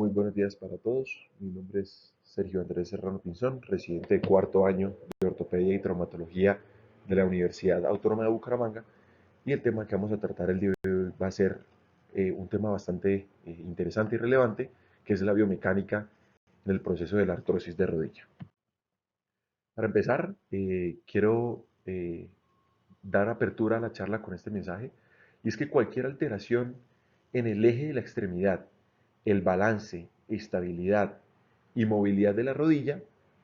Muy buenos días para todos. Mi nombre es Sergio Andrés Serrano Pinzón, residente de cuarto año de Ortopedia y Traumatología de la Universidad Autónoma de Bucaramanga. Y el tema que vamos a tratar el día de hoy va a ser un tema bastante interesante y relevante, que es la biomecánica en el proceso de la artrosis de rodilla. Para empezar, quiero dar apertura a la charla con este mensaje, y es que cualquier alteración en el eje de la extremidad, el balance, estabilidad y movilidad de la rodilla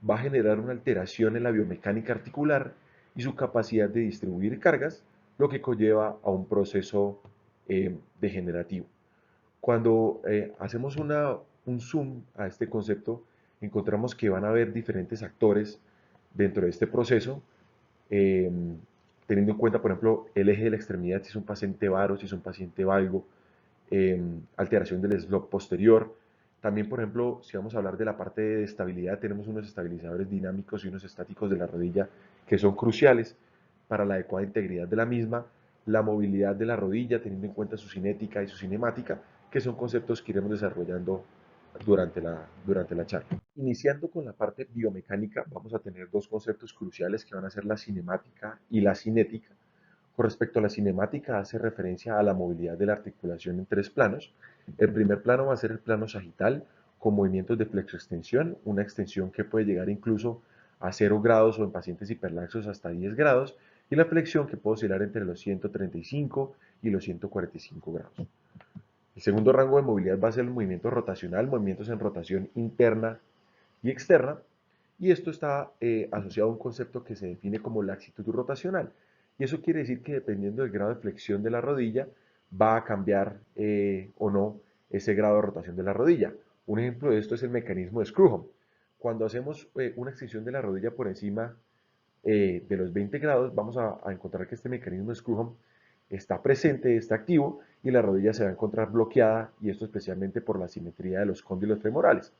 va a generar una alteración en la biomecánica articular y su capacidad de distribuir cargas, lo que conlleva a un proceso degenerativo. Cuando hacemos un zoom a este concepto, encontramos que van a haber diferentes actores dentro de este proceso, eh, teniendo en cuenta, por ejemplo, el eje de la extremidad, si es un paciente varo, si es un paciente valgo, alteración del slop posterior. También, por ejemplo, si vamos a hablar de la parte de estabilidad, tenemos unos estabilizadores dinámicos y unos estáticos de la rodilla que son cruciales para la adecuada integridad de la misma, la movilidad de la rodilla, teniendo en cuenta su cinética y su cinemática, que son conceptos que iremos desarrollando durante la charla. Iniciando con la parte biomecánica, vamos a tener dos conceptos cruciales que van a ser la cinemática y la cinética. Con respecto a la cinemática, hace referencia a la movilidad de la articulación en tres planos. El primer plano va a ser el plano sagital, con movimientos de flexoextensión, una extensión que puede llegar incluso a 0 grados o en pacientes hiperlaxos hasta 10 grados, y la flexión que puede oscilar entre los 135 y los 145 grados. El segundo rango de movilidad va a ser el movimiento rotacional, movimientos en rotación interna y externa, y esto está asociado a un concepto que se define como laxitud rotacional. Y eso quiere decir que dependiendo del grado de flexión de la rodilla, va a cambiar o no ese grado de rotación de la rodilla. Un ejemplo de esto es el mecanismo de Screwham. Cuando hacemos una extensión de la rodilla por encima de los 20 grados, vamos a encontrar que este mecanismo de Screwham está presente, está activo, y la rodilla se va a encontrar bloqueada, y esto especialmente por la simetría de los cóndilos femorales.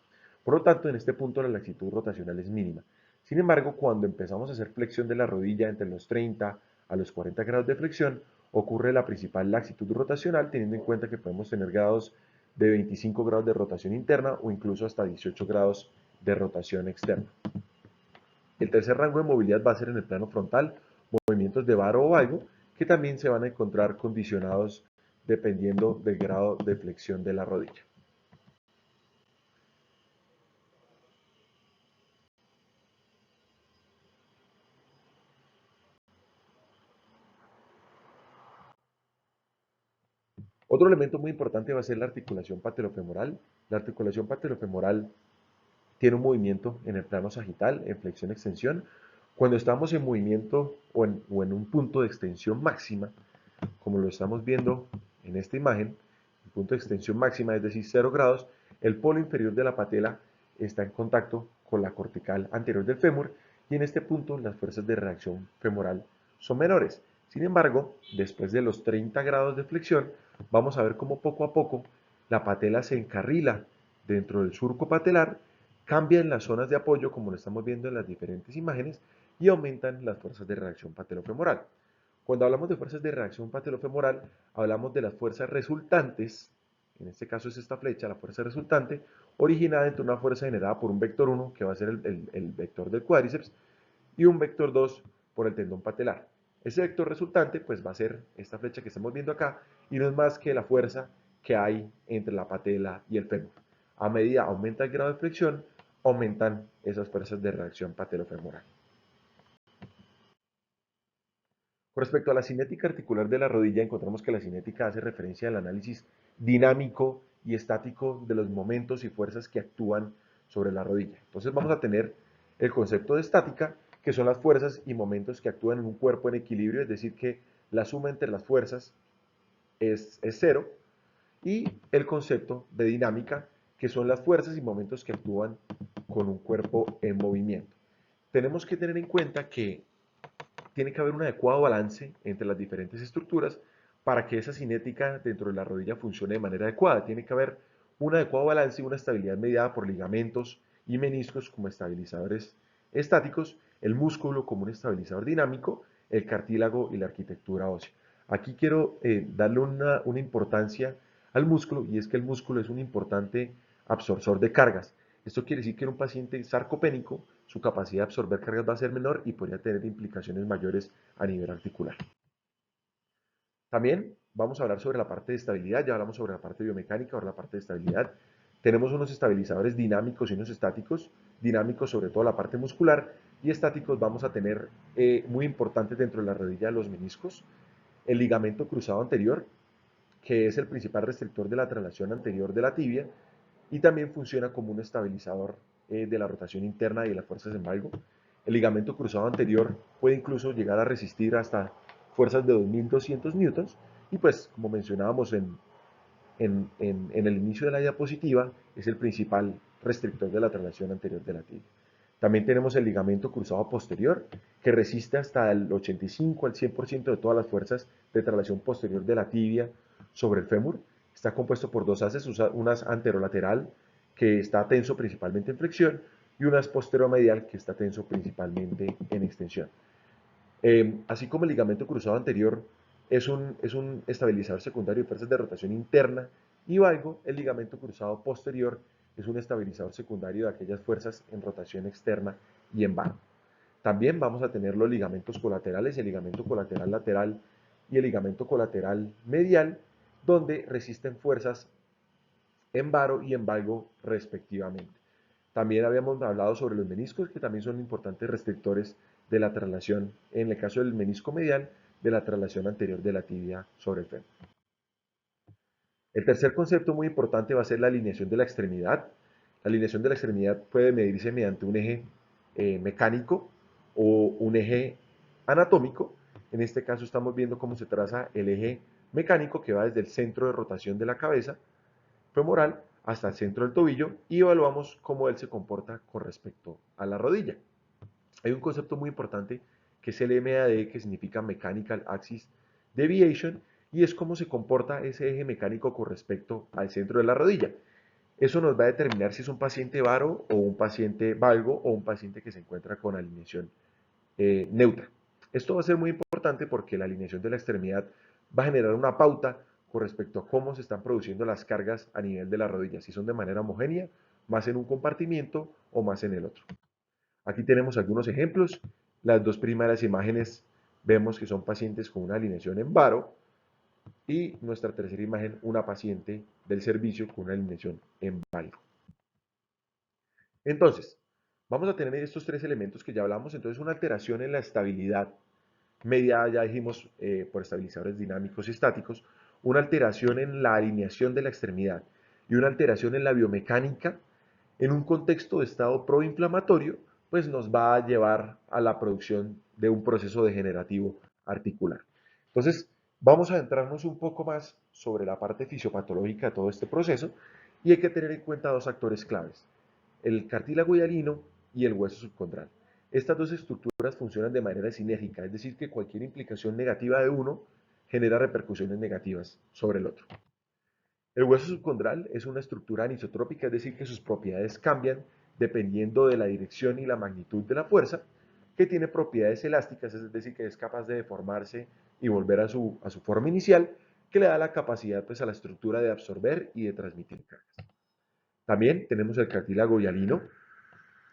Por lo tanto, en este punto la laxitud rotacional es mínima. Sin embargo, cuando empezamos a hacer flexión de la rodilla entre los 30 a los 40 grados de flexión, ocurre la principal laxitud rotacional, teniendo en cuenta que podemos tener grados de 25 grados de rotación interna o incluso hasta 18 grados de rotación externa. El tercer rango de movilidad va a ser en el plano frontal, movimientos de varo o valgo, que también se van a encontrar condicionados dependiendo del grado de flexión de la rodilla. Otro elemento muy importante va a ser la articulación patelofemoral. La articulación patelofemoral tiene un movimiento en el plano sagital, en flexión-extensión. Cuando estamos en movimiento o en un punto de extensión máxima, como lo estamos viendo en esta imagen, el punto de extensión máxima, es decir, 0 grados, el polo inferior de la patela está en contacto con la cortical anterior del fémur, y en este punto las fuerzas de reacción femoral son menores. Sin embargo, después de los 30 grados de flexión, vamos a ver cómo poco a poco la patela se encarrila dentro del surco patelar, cambia en las zonas de apoyo, como lo estamos viendo en las diferentes imágenes, y aumentan las fuerzas de reacción patelofemoral. Cuando hablamos de fuerzas de reacción patelofemoral, hablamos de las fuerzas resultantes, en este caso es esta flecha, la fuerza resultante, originada entre una fuerza generada por un vector 1, que va a ser el vector del cuádriceps, y un vector 2 por el tendón patelar. Ese vector resultante pues va a ser esta flecha que estamos viendo acá, y no es más que la fuerza que hay entre la patela y el fémur. A medida aumenta el grado de flexión, aumentan esas fuerzas de reacción patelofemoral. Con respecto a la cinética articular de la rodilla, encontramos que la cinética hace referencia al análisis dinámico y estático de los momentos y fuerzas que actúan sobre la rodilla. Entonces vamos a tener el concepto de estática, que son las fuerzas y momentos que actúan en un cuerpo en equilibrio, es decir, que la suma entre las fuerzas es cero, y el concepto de dinámica, que son las fuerzas y momentos que actúan con un cuerpo en movimiento. Tenemos que tener en cuenta que tiene que haber un adecuado balance entre las diferentes estructuras para que esa cinética dentro de la rodilla funcione de manera adecuada. Tiene que haber un adecuado balance y una estabilidad mediada por ligamentos y meniscos como estabilizadores estáticos, el músculo como un estabilizador dinámico, el cartílago y la arquitectura ósea. Aquí quiero darle una importancia al músculo, y es que el músculo es un importante absorbor de cargas. Esto quiere decir que en un paciente sarcopénico su capacidad de absorber cargas va a ser menor y podría tener implicaciones mayores a nivel articular. También vamos a hablar sobre la parte de estabilidad, ya hablamos sobre la parte biomecánica, ahora la parte de estabilidad. Tenemos unos estabilizadores dinámicos y unos estáticos, dinámicos sobre todo la parte muscular, y estáticos vamos a tener muy importantes dentro de la rodilla de los meniscos, el ligamento cruzado anterior, que es el principal restrictor de la traslación anterior de la tibia, y también funciona como un estabilizador de la rotación interna y de las fuerzas en valgo. El ligamento cruzado anterior puede incluso llegar a resistir hasta fuerzas de 2200 newtons y pues como mencionábamos en el inicio de la diapositiva es el principal restrictor de la traslación anterior de la tibia. También tenemos el ligamento cruzado posterior que resiste hasta el 85 al 100% de todas las fuerzas de traslación posterior de la tibia sobre el fémur. Está compuesto por dos haces, una anterolateral que está tenso principalmente en flexión y una posteromedial que está tenso principalmente en extensión. Así como el ligamento cruzado anterior es un estabilizador secundario de fuerzas de rotación interna y valgo, el ligamento cruzado posterior es un estabilizador secundario de aquellas fuerzas en rotación externa y en varo. También vamos a tener los ligamentos colaterales, el ligamento colateral lateral y el ligamento colateral medial, donde resisten fuerzas en varo y en valgo respectivamente. También habíamos hablado sobre los meniscos, que también son importantes restrictores de la traslación, en el caso del menisco medial, de la traslación anterior de la tibia sobre el fémur. El tercer concepto muy importante va a ser la alineación de la extremidad. La alineación de la extremidad puede medirse mediante un eje mecánico o un eje anatómico. En este caso estamos viendo cómo se traza el eje mecánico que va desde el centro de rotación de la cabeza femoral hasta el centro del tobillo y evaluamos cómo él se comporta con respecto a la rodilla. Hay un concepto muy importante que es el MAD, que significa Mechanical Axis Deviation, y es cómo se comporta ese eje mecánico con respecto al centro de la rodilla. Eso nos va a determinar si es un paciente varo o un paciente valgo o un paciente que se encuentra con alineación neutra. Esto va a ser muy importante porque la alineación de la extremidad va a generar una pauta con respecto a cómo se están produciendo las cargas a nivel de la rodilla, si son de manera homogénea, más en un compartimiento o más en el otro. Aquí tenemos algunos ejemplos. Las dos primeras imágenes vemos que son pacientes con una alineación en varo y nuestra tercera imagen una paciente del servicio con una alineación en valgo. Entonces, vamos a tener estos tres elementos que ya hablamos. Entonces, una alteración en la estabilidad mediada, ya dijimos, por estabilizadores dinámicos y estáticos, una alteración en la alineación de la extremidad y una alteración en la biomecánica en un contexto de estado proinflamatorio, pues nos va a llevar a la producción de un proceso degenerativo articular. Entonces, vamos a adentrarnos un poco más sobre la parte fisiopatológica de todo este proceso y hay que tener en cuenta dos actores claves, el cartílago hialino y el hueso subcondral. Estas dos estructuras funcionan de manera sinérgica, es decir, que cualquier implicación negativa de uno genera repercusiones negativas sobre el otro. El hueso subcondral es una estructura anisotrópica, es decir, que sus propiedades cambian dependiendo de la dirección y la magnitud de la fuerza, que tiene propiedades elásticas, es decir, que es capaz de deformarse y volver a su forma inicial, que le da la capacidad pues, a la estructura de absorber y de transmitir cargas. También tenemos el cartílago hialino,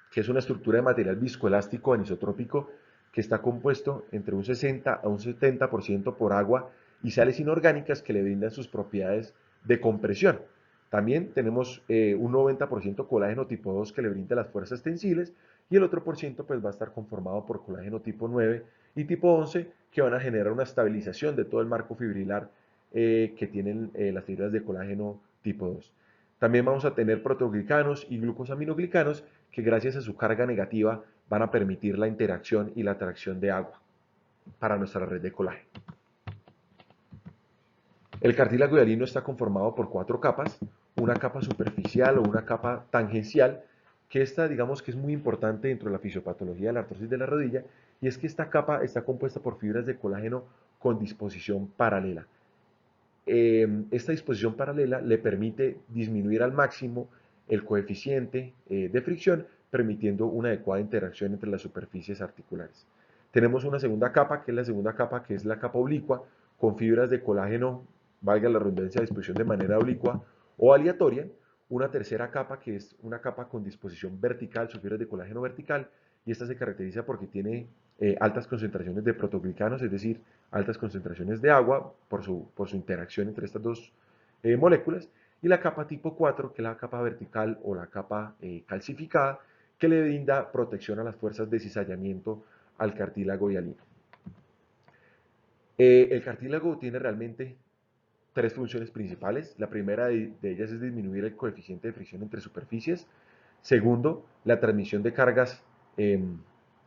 que es una estructura de material viscoelástico anisotrópico que está compuesto entre un 60 a un 70% por agua y sales inorgánicas que le brindan sus propiedades de compresión. También tenemos un 90% colágeno tipo 2 que le brinda las fuerzas tensiles y el otro por ciento pues va a estar conformado por colágeno tipo 9 y tipo 11 que van a generar una estabilización de todo el marco fibrilar que tienen las fibras de colágeno tipo 2. También vamos a tener proteoglicanos y glucosaminoglicanos que gracias a su carga negativa van a permitir la interacción y la atracción de agua para nuestra red de colágeno. El cartílago hialino está conformado por cuatro capas, una capa superficial o una capa tangencial, que esta digamos que es muy importante dentro de la fisiopatología de la artrosis de la rodilla, y es que esta capa está compuesta por fibras de colágeno con disposición paralela. Esta disposición paralela le permite disminuir al máximo el coeficiente de fricción, permitiendo una adecuada interacción entre las superficies articulares. Tenemos una segunda capa, que es la segunda capa, que es la capa oblicua, con fibras de colágeno, valga la redundancia, a disposición de manera oblicua o aleatoria, una tercera capa que es una capa con disposición vertical, su fibra de colágeno vertical, y esta se caracteriza porque tiene altas concentraciones de protoglicanos, es decir, altas concentraciones de agua por su interacción entre estas dos moléculas, y la capa tipo 4, que es la capa vertical o la capa calcificada, que le brinda protección a las fuerzas de cizallamiento al cartílago y al hilo. El cartílago tiene realmente tres funciones principales. La primera de ellas es disminuir el coeficiente de fricción entre superficies. Segundo, la transmisión de cargas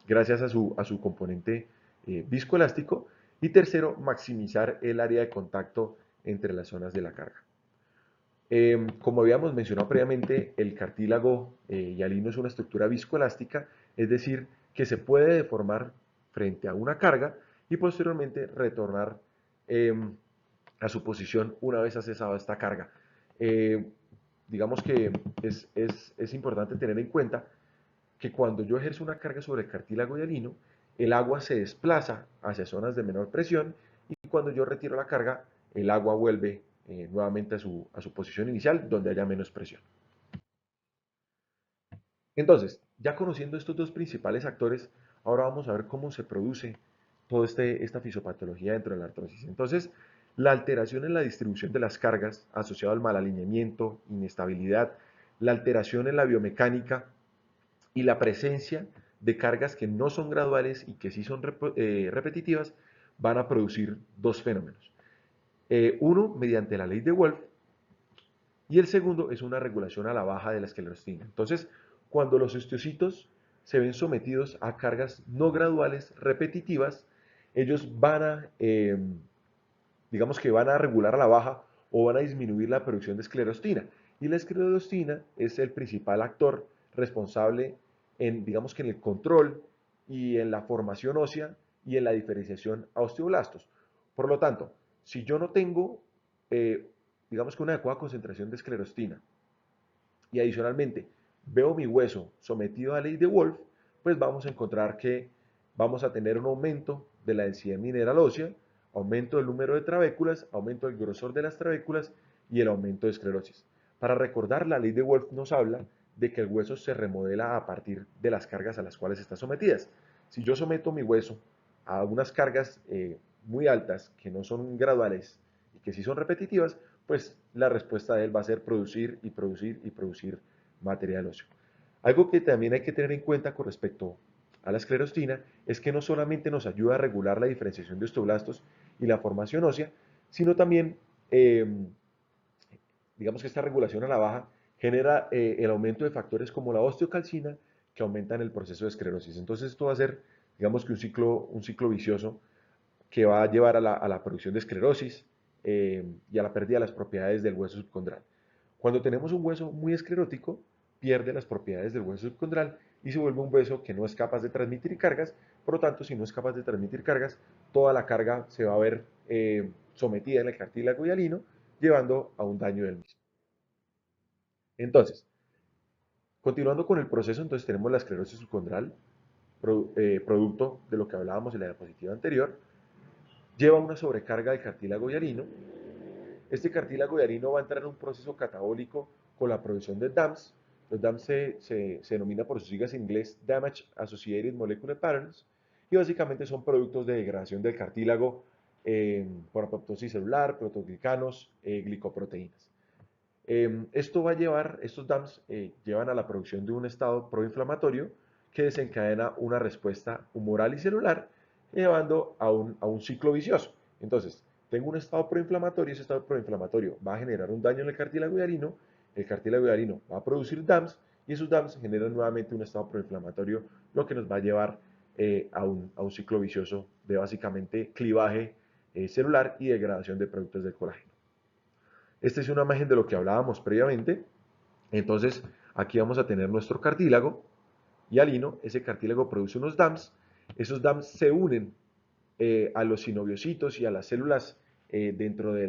gracias a su componente viscoelástico. Y tercero, maximizar el área de contacto entre las zonas de la carga. Como habíamos mencionado previamente, el cartílago hialino es una estructura viscoelástica, es decir, que se puede deformar frente a una carga y posteriormente retornar a su posición una vez ha cesado esta carga. Eh, digamos que es importante tener en cuenta que cuando yo ejerzo una carga sobre el cartílago hialino, el agua se desplaza hacia zonas de menor presión y cuando yo retiro la carga, el agua vuelve nuevamente a su posición inicial donde haya menos presión. Entonces, ya conociendo estos dos principales actores, ahora vamos a ver cómo se produce toda esta fisiopatología dentro de la artrosis. Entonces, la alteración en la distribución de las cargas asociado al mal alineamiento, inestabilidad, la alteración en la biomecánica y la presencia de cargas que no son graduales y que sí son repetitivas van a producir dos fenómenos. Uno, mediante la ley de Wolff, y el segundo es una regulación a la baja de la esclerostina. Entonces, cuando los osteocitos se ven sometidos a cargas no graduales repetitivas, ellos van a, digamos que van a regular a la baja o van a disminuir la producción de esclerostina. Y la esclerostina es el principal actor responsable en, digamos que en el control y en la formación ósea y en la diferenciación a osteoblastos. Por lo tanto, si yo no tengo, digamos que una adecuada concentración de esclerostina y adicionalmente veo mi hueso sometido a la ley de Wolff, pues vamos a encontrar que vamos a tener un aumento de la densidad mineral ósea, aumento del número de trabéculas, aumento del grosor de las trabéculas y el aumento de esclerosis. Para recordar, la ley de Wolff nos habla de que el hueso se remodela a partir de las cargas a las cuales está sometidas. Si yo someto mi hueso a unas cargas muy altas que no son graduales y que sí son repetitivas, pues la respuesta de él va a ser producir y producir y producir material óseo. Algo que también hay que tener en cuenta con respecto a la esclerostina es que no solamente nos ayuda a regular la diferenciación de osteoblastos y la formación ósea, sino también, digamos que esta regulación a la baja genera el aumento de factores como la osteocalcina que aumentan el proceso de esclerosis. Entonces esto va a ser, digamos que un ciclo vicioso que va a llevar a la producción de esclerosis y a la pérdida de las propiedades del hueso subcondral. Cuando tenemos un hueso muy esclerótico, pierde las propiedades del hueso subcondral y se vuelve un hueso que no es capaz de transmitir cargas. Por lo tanto, si no es capaz de transmitir cargas, toda la carga se va a ver sometida en el cartílago hialino, llevando a un daño del mismo. Entonces, continuando con el proceso, entonces tenemos la esclerosis subcondral, producto de lo que hablábamos en la diapositiva anterior, lleva una sobrecarga del cartílago hialino. Este cartílago hialino va a entrar en un proceso catabólico con la producción de DAMS. Los DAMS se denomina por sus siglas en inglés Damage Associated Molecular Patterns y básicamente son productos de degradación del cartílago por apoptosis celular, protoglicanos, glicoproteínas. Esto va a llevar, estos DAMs llevan a la producción de un estado proinflamatorio que desencadena una respuesta humoral y celular, llevando a un ciclo vicioso. Entonces, tengo un estado proinflamatorio, ese estado proinflamatorio va a generar un daño en el cartílago hialino va a producir DAMs y esos DAMs generan nuevamente un estado proinflamatorio, lo que nos va a llevar a un ciclo vicioso de básicamente clivaje celular y degradación de productos del colágeno. Esta es una imagen de lo que hablábamos previamente. Entonces, aquí vamos a tener nuestro cartílago hialino. Ese cartílago produce unos DAMs. Esos DAMs se unen a los sinoviocitos y a las células dentro de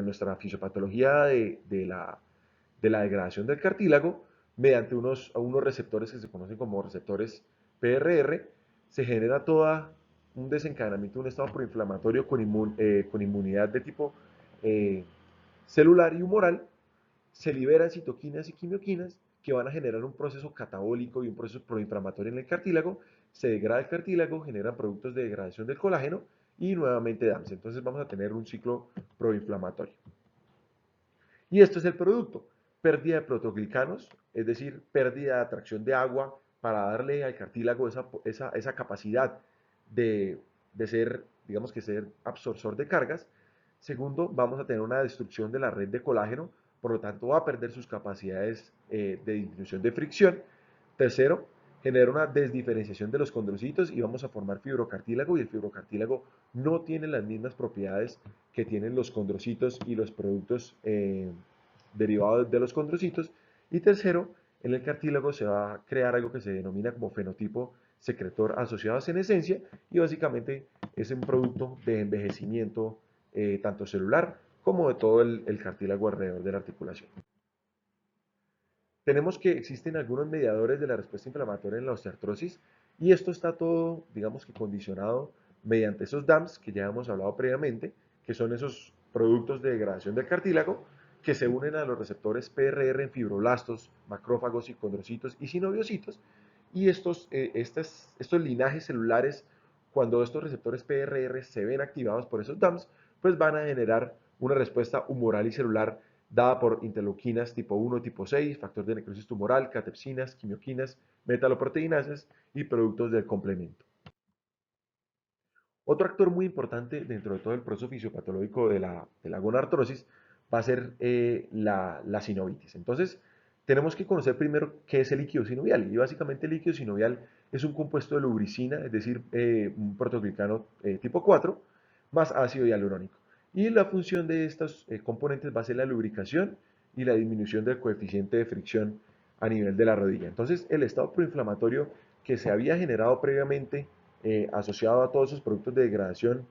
nuestra fisiopatología de la degradación del cartílago mediante unos receptores que se conocen como receptores PRR. Se genera todo un desencadenamiento de un estado proinflamatorio con inmunidad de tipo celular y humoral se liberan citoquinas y quimioquinas que van a generar un proceso catabólico y un proceso proinflamatorio en el cartílago, se degrada el cartílago, generan productos de degradación del colágeno y nuevamente DAMS. Entonces vamos a tener un ciclo proinflamatorio. Y esto es el producto, pérdida de proteoglicanos, es decir, pérdida de atracción de agua para darle al cartílago esa capacidad de ser, digamos que ser absorbor de cargas. Segundo, vamos a tener una destrucción de la red de colágeno, por lo tanto va a perder sus capacidades de disminución de fricción. Tercero, genera una desdiferenciación de los condrocitos y vamos a formar fibrocartílago, y el fibrocartílago no tiene las mismas propiedades que tienen los condrocitos y los productos derivados de los condrocitos. Y tercero, en el cartílago se va a crear algo que se denomina como fenotipo secretor asociado a senescencia, y básicamente es un producto de envejecimiento tanto celular como de todo el cartílago alrededor de la articulación. Tenemos que existen algunos mediadores de la respuesta inflamatoria en la osteoartrosis, y esto está todo, digamos que condicionado mediante esos DAMs que ya hemos hablado previamente, que son esos productos de degradación del cartílago que se unen a los receptores PRR en fibroblastos, macrófagos y condrocitos y sinoviocitos, y estos linajes celulares, cuando estos receptores PRR se ven activados por esos DAMs, pues van a generar una respuesta humoral y celular dada por interleuquinas tipo 1, tipo 6, factor de necrosis tumoral, catepsinas, quimioquinas, metaloproteinasas y productos del complemento. Otro actor muy importante dentro de todo el proceso fisiopatológico de la gonartrosis va a ser la sinovitis. Entonces, tenemos que conocer primero qué es el líquido sinovial. Y básicamente el líquido sinovial es un compuesto de lubricina, es decir, un protoglicano tipo 4, más ácido hialurónico. Y la función de estos componentes va a ser la lubricación y la disminución del coeficiente de fricción a nivel de la rodilla. Entonces, el estado proinflamatorio que se había generado previamente asociado a todos esos productos de degradación,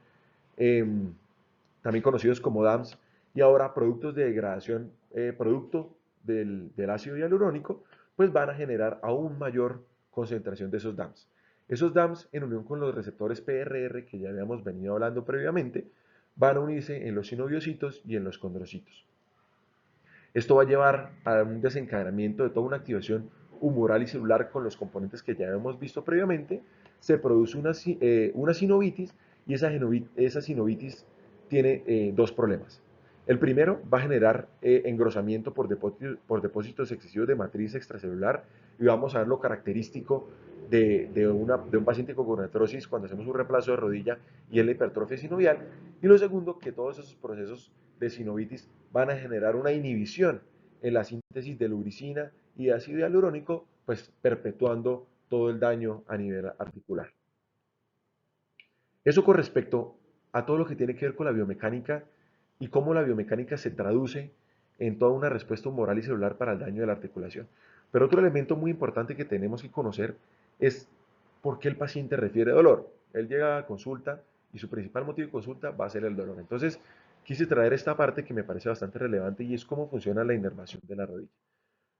eh, también conocidos como DAMS, y ahora productos de degradación, producto del ácido hialurónico, pues van a generar aún mayor concentración de esos DAMS. Esos DAMS, en unión con los receptores PRR que ya habíamos venido hablando previamente, van a unirse en los sinoviocitos y en los condrocitos. Esto va a llevar a un desencadenamiento de toda una activación humoral y celular con los componentes que ya hemos visto previamente. Se produce una sinovitis, y esa sinovitis tiene dos problemas. El primero va a generar engrosamiento por depósitos excesivos de matriz extracelular, y vamos a ver lo característico de un paciente con gonartrosis cuando hacemos un reemplazo de rodilla y en la hipertrofia sinovial. Y lo segundo, que todos esos procesos de sinovitis van a generar una inhibición en la síntesis de lubricina y de ácido hialurónico, pues perpetuando todo el daño a nivel articular. Eso con respecto a todo lo que tiene que ver con la biomecánica y cómo la biomecánica se traduce en toda una respuesta humoral y celular para el daño de la articulación. Pero otro elemento muy importante que tenemos que conocer es por qué el paciente refiere dolor. Él llega a consulta y su principal motivo de consulta va a ser el dolor. Entonces, quise traer esta parte que me parece bastante relevante, y es cómo funciona la inervación de la rodilla.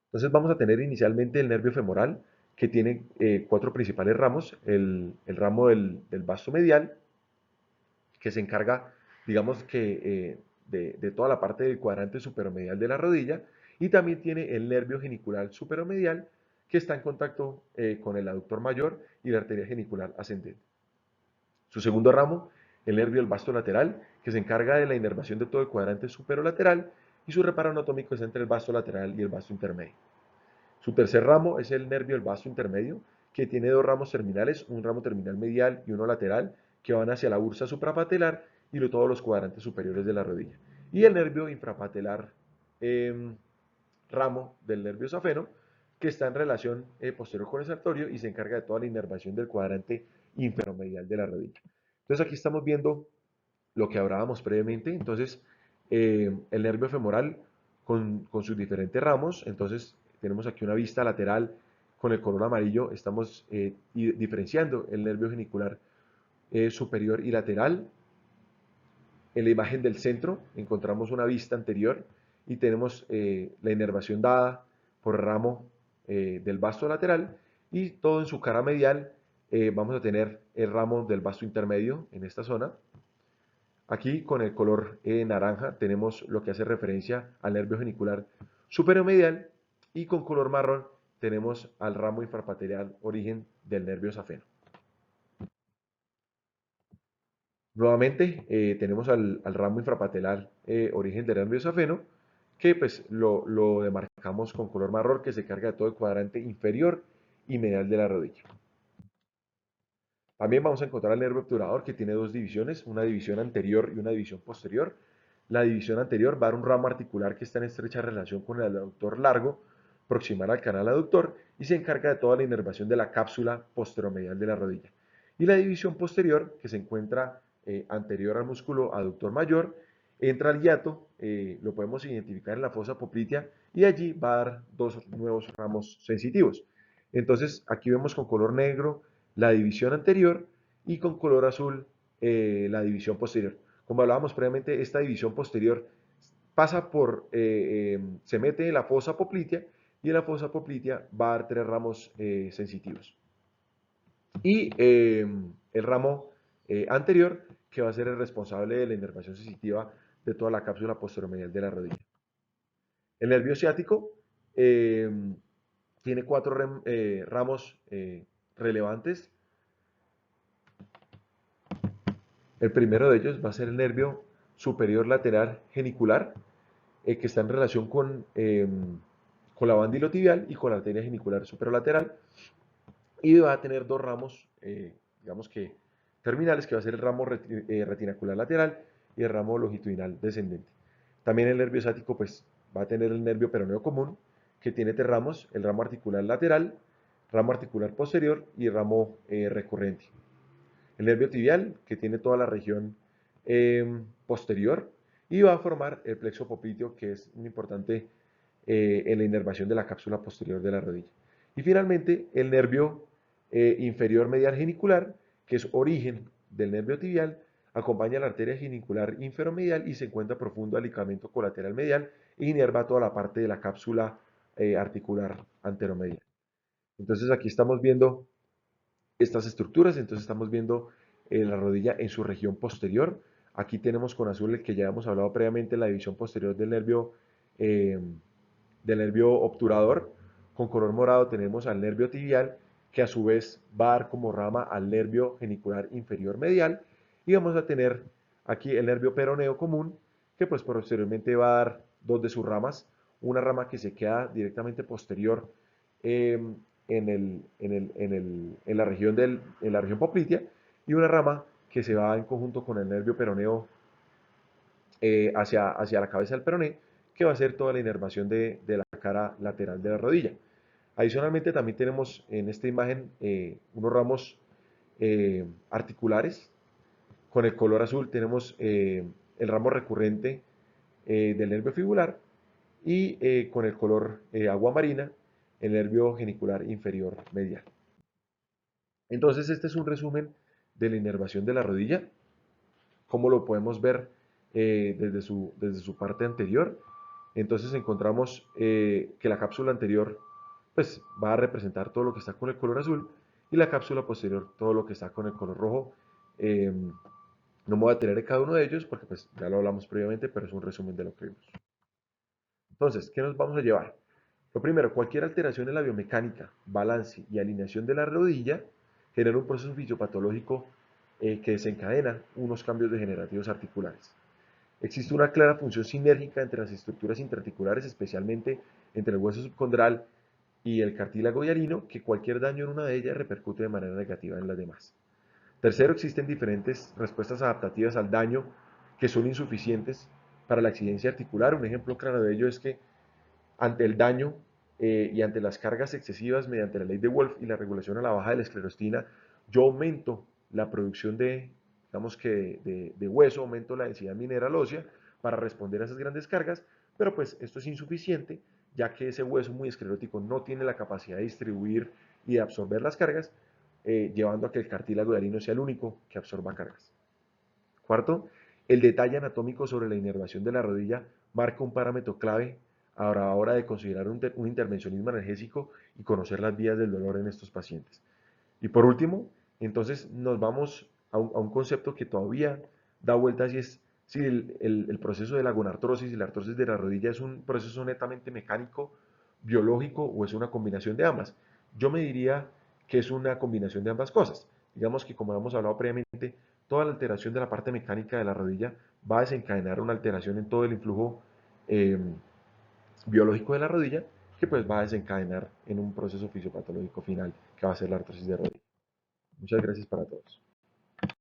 Entonces vamos a tener inicialmente el nervio femoral, que tiene cuatro principales ramos. El ramo del vasto medial, que se encarga, digamos que, de toda la parte del cuadrante superomedial de la rodilla, y también tiene el nervio genicular superomedial, que está en contacto con el aductor mayor y la arteria genicular ascendente. Su segundo ramo, el nervio del vasto lateral, que se encarga de la inervación de todo el cuadrante superolateral, y su reparo anatómico es entre el vasto lateral y el vasto intermedio. Su tercer ramo es el nervio del vasto intermedio, que tiene dos ramos terminales, un ramo terminal medial y uno lateral, que van hacia la bursa suprapatelar y todos los cuadrantes superiores de la rodilla. Y el nervio infrapatelar, ramo del nervio safeno, que está en relación posterior con el sartorio y se encarga de toda la inervación del cuadrante inferomedial de la rodilla. Entonces aquí estamos viendo lo que hablábamos previamente. Entonces, el nervio femoral con sus diferentes ramos. Entonces, tenemos aquí una vista lateral con el color amarillo. Estamos diferenciando el nervio genicular superior y lateral. En la imagen del centro encontramos una vista anterior y tenemos la inervación dada por ramo del vasto lateral, y todo en su cara medial vamos a tener el ramo del vasto intermedio en esta zona. Aquí con el color naranja tenemos lo que hace referencia al nervio genicular superomedial, y con color marrón tenemos al ramo infrapatelar origen del nervio safeno. Nuevamente tenemos al ramo infrapatelar origen del nervio safeno, que pues lo demarcamos con color marrón, que se carga de todo el cuadrante inferior y medial de la rodilla. También vamos a encontrar el nervio obturador, que tiene dos divisiones, una división anterior y una división posterior. La división anterior va a dar un ramo articular que está en estrecha relación con el aductor largo, proximal al canal aductor, y se encarga de toda la inervación de la cápsula posteromedial de la rodilla. Y la división posterior, que se encuentra anterior al músculo aductor mayor, entra al hiato, lo podemos identificar en la fosa poplitea, y allí va a dar dos nuevos ramos sensitivos. Entonces, aquí vemos con color negro la división anterior y con color azul la división posterior. Como hablábamos previamente, esta división posterior pasa por, se mete en la fosa poplitea, y en la fosa poplitea va a dar tres ramos sensitivos. Y el ramo anterior, que va a ser el responsable de la inervación sensitiva de toda la cápsula posteromedial de la rodilla. El nervio ciático tiene cuatro ramos relevantes. El primero de ellos va a ser el nervio superior lateral genicular, que está en relación con la banda iliotibial y con la arteria genicular superolateral, y va a tener dos ramos, digamos que terminales, que va a ser el ramo retinacular lateral y el ramo longitudinal descendente. También el nervio ciático pues, va a tener el nervio peroneo común, que tiene tres ramos: el ramo articular lateral, ramo articular posterior y el ramo recurrente. El nervio tibial, que tiene toda la región posterior, y va a formar el plexo popliteo, que es muy importante en la inervación de la cápsula posterior de la rodilla. Y finalmente, el nervio inferior medial genicular, que es origen del nervio tibial, acompaña la arteria genicular inferomedial y se encuentra profundo al ligamento colateral medial e inerva toda la parte de la cápsula articular anteromedial. Entonces aquí estamos viendo estas estructuras. Entonces estamos viendo la rodilla en su región posterior. Aquí tenemos con azul el que ya hemos hablado previamente, la división posterior eh, del nervio obturador. Con color morado tenemos al nervio tibial, que a su vez va a dar como rama al nervio genicular inferior medial. Y vamos a tener aquí el nervio peroneo común, que pues posteriormente va a dar dos de sus ramas: una rama que se queda directamente posterior en la región poplitea, y una rama que se va en conjunto con el nervio peroneo hacia la cabeza del peroné, que va a ser toda la inervación de la cara lateral de la rodilla. Adicionalmente también tenemos en esta imagen unos ramos articulares. Con el color azul tenemos el ramo recurrente del nervio fibular, y con el color agua marina el nervio genicular inferior medial. Entonces este es un resumen de la inervación de la rodilla, como lo podemos ver desde su parte anterior. Entonces encontramos que la cápsula anterior pues va a representar todo lo que está con el color azul, y la cápsula posterior todo lo que está con el color rojo. No me voy a detener en cada uno de ellos porque pues ya lo hablamos previamente, pero es un resumen de lo que vimos. Entonces, ¿qué nos vamos a llevar? Lo primero, cualquier alteración en la biomecánica, balance y alineación de la rodilla genera un proceso fisiopatológico que desencadena unos cambios degenerativos articulares. Existe una clara función sinérgica entre las estructuras intraarticulares, especialmente entre el hueso subcondral y el cartílago hialino, que cualquier daño en una de ellas repercute de manera negativa en las demás. Tercero, existen diferentes respuestas adaptativas al daño que son insuficientes para la accidencia articular. Un ejemplo claro de ello es que ante el daño y ante las cargas excesivas, mediante la ley de Wolff y la regulación a la baja de la esclerostina, yo aumento la producción digamos que de hueso, aumento la densidad mineral ósea para responder a esas grandes cargas, pero pues esto es insuficiente, ya que ese hueso muy esclerótico no tiene la capacidad de distribuir y de absorber las cargas, llevando a que el cartílago hialino sea el único que absorba cargas. Cuarto, el detalle anatómico sobre la inervación de la rodilla marca un parámetro clave a la hora de considerar un intervencionismo analgésico y conocer las vías del dolor en estos pacientes. Y por último, entonces nos vamos a un concepto que todavía da vueltas, y es si el proceso de la gonartrosis y la artrosis de la rodilla es un proceso netamente mecánico, biológico o es una combinación de ambas. Yo me diría que es una combinación de ambas cosas. Digamos que como hemos hablado previamente, toda la alteración de la parte mecánica de la rodilla va a desencadenar una alteración en todo el influjo eh, biológico de la rodilla que pues va a desencadenar en un proceso fisiopatológico final que va a ser la artrosis de rodilla. Muchas gracias para todos.